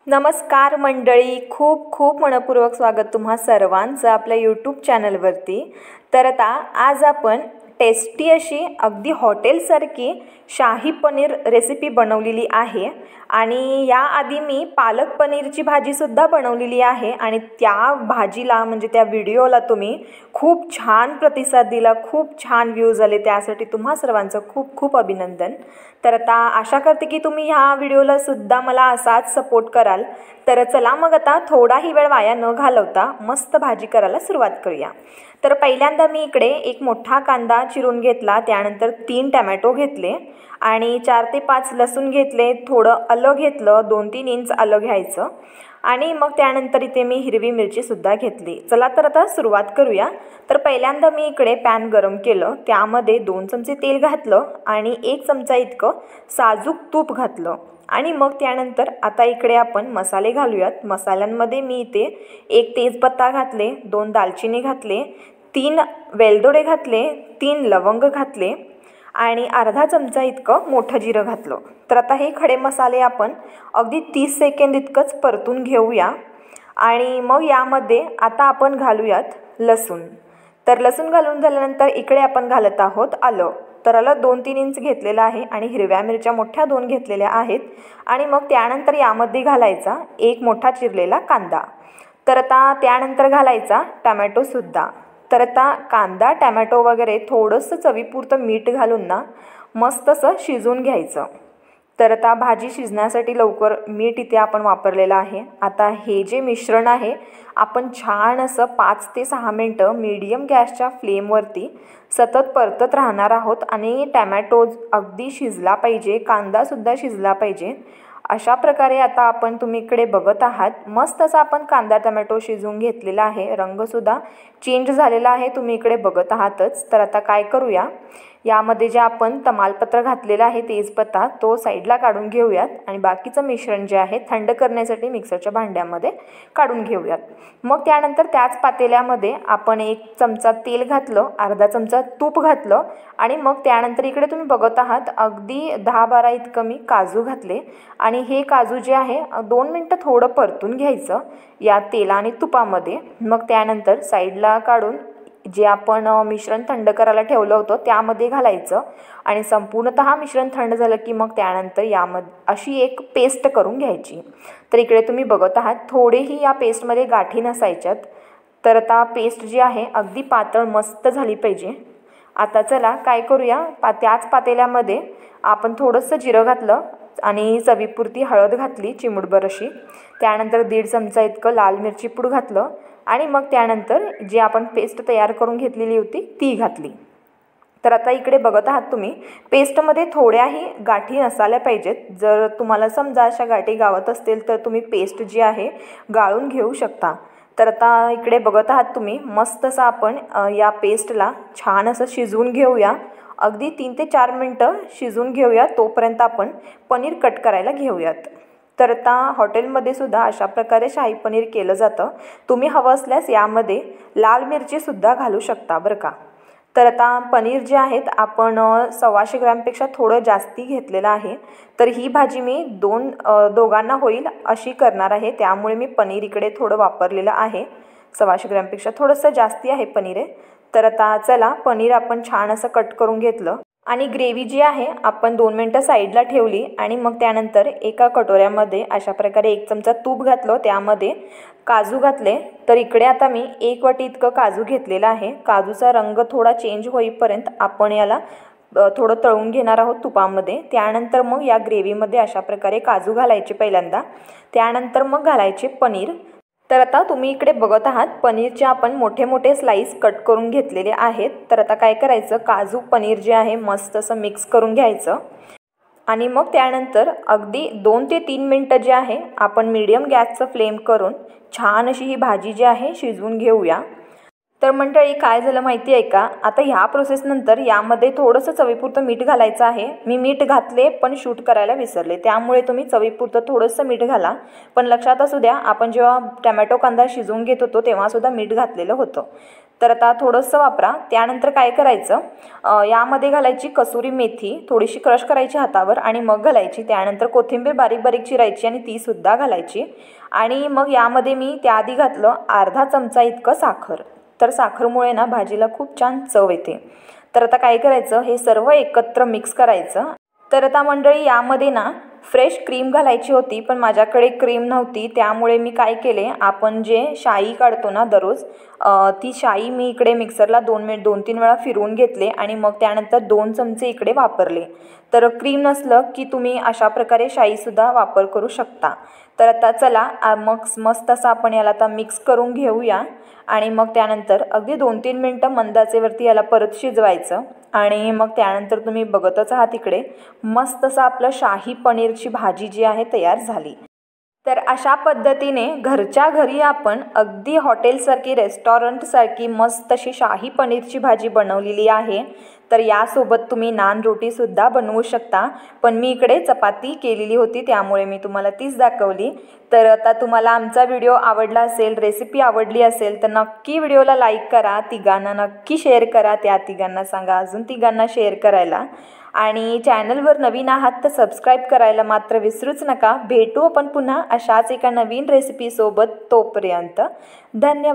नमस्कार मंडळी, खूप खूप मनपूर्वक स्वागत तुम्हा सर्वांचं आपल्या यूट्यूब चॅनलवरती। तर आता आज आपण टेस्टी अशी अगदी हॉटेलसारखी शाही पनीर रेसिपी बनवलेली आहे आणि याआधी मी पालक पनीरची भाजीसुद्धा बनवलेली आहे आणि त्या भाजीला म्हणजे त्या व्हिडिओला तुम्ही खूप छान प्रतिसाद दिला, खूप छान व्ह्यूज आले, त्यासाठी तुम्हा सर्वांचं खूप खूप अभिनंदन। तर आता आशा करते की तुम्ही ह्या व्हिडिओला सुद्धा मला असाच सपोर्ट कराल। तर चला मग आता थोडाही वेळ वाया न घालवता मस्त भाजी करायला सुरुवात करूया। तर पहिल्यांदा मी इकडे एक मोठा कांदा चिरून घेतला, त्यानंतर 3 टोमॅटो घेतले आणि 4 ते 5 लसूण घेतले, थोडं आलं घेतलं, 2-3 इंच आलं घ्यायचं आणि मग त्यानंतर इथे मी हिरवी मिरची सुद्धा घेतली। चला तर आता सुरुवात करूया। तर पहिल्यांदा मी इकडे पॅन गरम केलं, त्यामध्ये 2 चमचे तेल घातलं आणि 1 चमचा इतकं साजूक तूप घातलं आणि मग त्यानंतर आता इकडे आपण मसाले घालूयात। मसाल्यांमध्ये मी इथे 1 तेजपत्ता घातले, 2 दालचिनी घातले, 3 वेलदोडे घातले, 3 लवंग घातले आणि अर्धा चमचा इतकं मोठं जिरं घातलं। तर आता हे खडे मसाले आपण अगदी 30 सेकंद इतकंच परतून घेऊया आणि मग यामध्ये आता आपण घालूयात लसूण। तर लसूण घालून झाल्यानंतर इकडे आपण घालत आहोत आलं। तर आलं 2-3 इंच घेतलेलं आहे आणि हिरव्या मिरच्या मोठ्या 2 घेतलेल्या आहेत आणि मग त्यानंतर यामध्ये घालायचा 1 मोठा चिरलेला कांदा। तर आता त्यानंतर घालायचा टोमॅटोसुद्धा। तर आता कांदा टोमॅटो वगैरे थोडंसं चवीपुरतं मीठ घालून ना मस्त असं शिजवून घ्यायचं। तर आता भाजी शिजण्यासाठी लवकर मीठ इथे आपण वापरलेलं आहे। आता हे जे मिश्रण आहे आपण छान असं 5 ते 6 मिनटं मीडियम गॅसच्या फ्लेमवरती सतत परतत राहणार आहोत आणि टोमॅटो अगदी शिजला पाहिजे, कांदासुद्धा शिजला पाहिजे। अशा प्रकारे आता आपण तुम्ही इकडे बघत आहात मस्त असा आपण कांदा टोमॅटो शिजवून घेतलेला आहे, रंगसुद्धा चेंज झालेला आहे, तुम्ही इकडे बघत आहातच। तर आता काय करूया, यामध्ये जे आपण तमालपत्र घातलेला आहे तेजपत्ता तो साईडला काढून घेऊयात आणि बाकीचं मिश्रण जे आहे थंड करण्यासाठी मिक्सरच्या भांड्यामध्ये काढून घेऊयात। मग त्यानंतर त्याच पातेल्यामध्ये आपण 1 चमचा तेल घातलं, अर्धा चमचा तूप घातलं आणि मग त्यानंतर इकडे तुम्ही बघत आहात अगदी 10-12 इतकं मी काजू घातले आणि हे काजू जे आहे 2 मिनटं थोडं परतून घ्यायचं या तेल आणि तुपामध्ये। मग त्यानंतर साईडला काढून जे आपण मिश्रण थंड करायला ठेवलं होतं त्यामध्ये घालायचं आणि संपूर्णतः मिश्रण थंड झालं की मग त्यानंतर यामध्ये अशी एक पेस्ट करून घ्यायची। तर इकडे तुम्ही बघत आहात थोडेही या पेस्टमध्ये गाठी नसायच्यात। तर आता पेस्ट जी आहे अगदी पातळ मस्त झाली पाहिजे। आता चला काय करूया, त्याच पातेल्यामध्ये आपण थोडंसं जिरं घातलं आणि चवीपुरती हळद घातली चिमूटभर अशी, त्यानंतर 1.5 चमचा इतकं लाल मिरची पूड घातलं आणि मग त्यानंतर जी आपण पेस्ट तयार करून घेतलेली होती ती घातली। तर आता इकडे बघत आहात तुम्ही पेस्टमध्ये थोड्याही गाठी नसायला पाहिजेत। जर तुम्हाला समजा अशा गाठी गावत असतील तर तुम्ही पेस्ट जी आहे गाळून घेऊ शकता। तर आता इकडे बघत आहात तुम्ही मस्त असं आपण या पेस्टला छान असं शिजवून घेऊया, अगदी 3 ते 4 मिनटं शिजवून घेऊया, तोपर्यंत आपण पनीर कट करायला घेऊयात। तर आता हॉटेलमध्ये सुद्धा अशा प्रकारे शाही पनीर केलं जातं, तुम्ही हवं असल्यास यामध्ये लाल मिरचीसुद्धा घालू शकता बरं का। तर आता पनीर जे आहेत आपण 125 ग्रॅमपेक्षा थोडं जास्ती घेतलेलं आहे। तर ही भाजी मी दोघांना होईल अशी करणार आहे, त्यामुळे मी पनीर इकडे थोडं वापरलेलं आहे। 125 ग्रॅमपेक्षा थोडंसं जास्ती आहे पनीर आहे। तर आता चला पनीर आपण छान असं कट करून घेतलं आणि ग्रेव्ही जी आहे आपण 2 मिनटं साईडला ठेवली आणि मग त्यानंतर एका कटोऱ्यामध्ये अशा प्रकारे 1 चमचा तूप घातलं, त्यामध्ये काजू घातले। तर इकडे आता मी 1 वाटी इतकं काजू घेतलेलं आहे। काजूचा रंग थोडा चेंज होईपर्यंत आपण याला थोडं तळून घेणार आहोत तुपामध्ये। त्यानंतर मग या ग्रेव्हीमध्ये अशा प्रकारे काजू घालायचे पहिल्यांदा, त्यानंतर मग घालायचे पनीर। तर आता तुम्ही इकडे बघत आहात पनीरचे आपण मोठे मोठे स्लाइस कट करून घेतलेले आहेत। तर आता काय करायचं, काजू पनीर जे आहे मस्त असं मिक्स करून घ्यायचं आणि मग त्यानंतर अगदी 2 ते 3 मिनटं जे आहे आपण मीडियम गॅसचं फ्लेम करून छान अशी ही भाजी जी आहे शिजवून घेऊया। तर मंडळी काय झालं माहिती आहे का, आता ह्या प्रोसेसनंतर यामध्ये थोडंसं चवीपुरतं मीठ घालायचं आहे। मी मीठ घातले पण शूट करायला विसरले, त्यामुळे तुम्ही चवीपुरतं थोडंसं मीठ घाला। पण लक्षात असू द्या आपण जेव्हा टोमॅटो कांदा शिजवून घेत होतो तेव्हासुद्धा मीठ घातलेलं होतं। तर आता थोडंसं वापरा। त्यानंतर काय करायचं, यामध्ये घालायची कसुरी मेथी, थोडीशी क्रश करायची हातावर आणि मग घालायची। त्यानंतर कोथिंबीर बारीक बारीक चिरायची आणि ती सुद्धा घालायची। आणि मग यामध्ये मी त्याआधी घातलं अर्धा चमचा इतकं साखर। तर साखरमुळे ना भाजीला खूप छान चव येते। तर आता काय करायचं, हे सर्व एकत्र मिक्स करायचं। तर आता मंडळी यामध्ये ना फ्रेश क्रीम घालायची होती, पण माझ्याकडे क्रीम नव्हती, त्यामुळे मी काय केले, आपण जे शाई काढतो ना दररोज, ती शाई मी इकडे मिक्सरला 2-3 वेळा फिरवून घेतले आणि मग त्यानंतर 2 चमचे इकडे वापरले। तर क्रीम नसलं की तुम्ही अशा प्रकारे शाईसुद्धा वापर करू शकता। तर आता चला मग मस्त असं आपण याला आता मिक्स करून घेऊया आणि मग त्यानंतर अगदी 2-3 मिनटं मंद आचेवरती याला परत शिजवायचं। आणि मग त्यानंतर तुम्ही बघतच आहात इकडे मस्त असं आपलं शाही पनीरची भाजी जी आहे तयार झाली। तर अशा पद्धतीने घरच्या घरी आपण अगदी हॉटेलसारखी, रेस्टॉरंटसारखी मस्त अशी शाही पनीरची भाजी बनवलेली आहे। तर यासोबत तुम्ही नान रोटीसुद्धा बनवू शकता, पण मी इकडे चपाती केलेली होती त्यामुळे मी तुम्हाला तीच दाखवली। तर आता तुम्हाला आमचा व्हिडिओ आवडला असेल, रेसिपी आवडली असेल तर नक्की व्हिडिओला लाईक करा, तिघांना नक्की शेअर करा, त्या तिघांना सांगा अजून तिघांना शेअर करायला। आणि चॅनलवर नवीन आहात तर सबस्क्राईब करायला मात्र विसरूच नका। भेटू आपण पुन्हा अशाच एका नवीन रेसिपीसोबत, तोपर्यंत धन्यवाद।